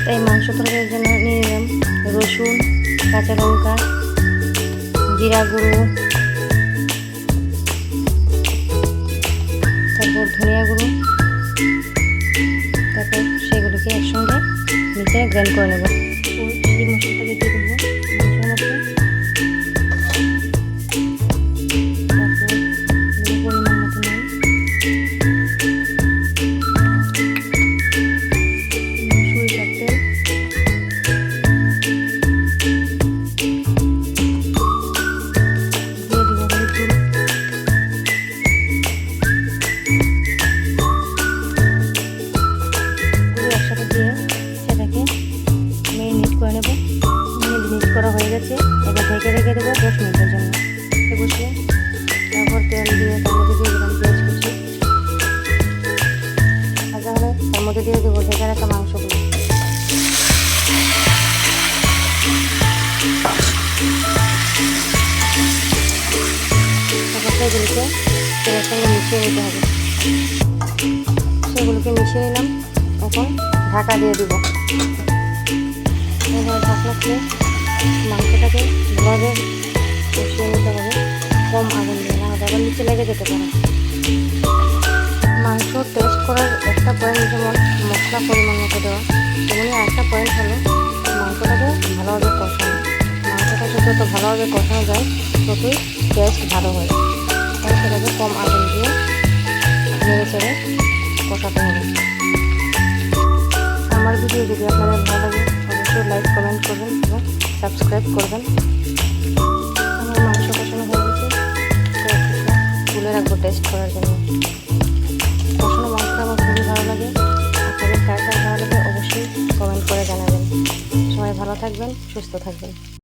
তাই মাংস তরকারির জন্য নিয়ে নিলাম রসুন, কাঁচা লঙ্কা, জিরা গুঁড়ো, তারপর ধনিয়া গুঁড়ো, তারপর সেগুলোকে একসঙ্গে মিক্সারে গ্রাইন্ড করে নেব। সেই মশলাটাকে দিয়ে দেবো মাংসের মধ্যে। করা হয়ে গেছে, এবার ঢেকে রেখে দেবো 10 মিনিটের জন্য। বসিয়ে তারপর তেল দিয়ে তার মধ্যে দিয়ে দিলাম পেঁয়াজ কুচি, ভাজা হলে তার মধ্যে দিয়ে দেবো ঢেকে রাখা মাংসগুলো। তারপর সেগুলিকে তেলের সঙ্গে মিশিয়ে নিতে হবে। সেগুলোকে মিশিয়ে নিলাম, এখন ঢাকা দিয়ে দেবো। এবার ঢাকনা খুলে মাংসটাকে ভালোভাবে কষিয়ে নিতে হবে, কম আগুন দিয়ে, না হলে আবার নিচে লেগে যেতে পারে। মাংস টেস্ট করার একটা পয়েন্ট যেমন মশলা পরিমাণ মতো দেওয়া, তেমনি আরেকটা পয়েন্ট হলো মাংসটাকে ভালোভাবে কষানো। মাংসটাকে যত ভালোভাবে কষানো যায় ততই টেস্ট ভালো হয়। তাই সেটাকে কম আগুন দিয়ে নেড়ে চেড়ে কষাতে হবে। আমার ভিডিও যদি আপনাদের ভালো লাগে অবশ্যই লাইক, কমেন্ট করবেন এবং সাবস্ক্রাইব করবেন। আমার মাংস কষানো হয়ে গেছে, তুলে রাখবো টেস্ট করার জন্য। কষানো মাংসটা আমার খুবই ভালো লাগে। আপনাদের কার কার ভালো লাগে অবশ্যই কমেন্ট করে জানাবেন। সবাই ভালো থাকবেন, সুস্থ থাকবেন।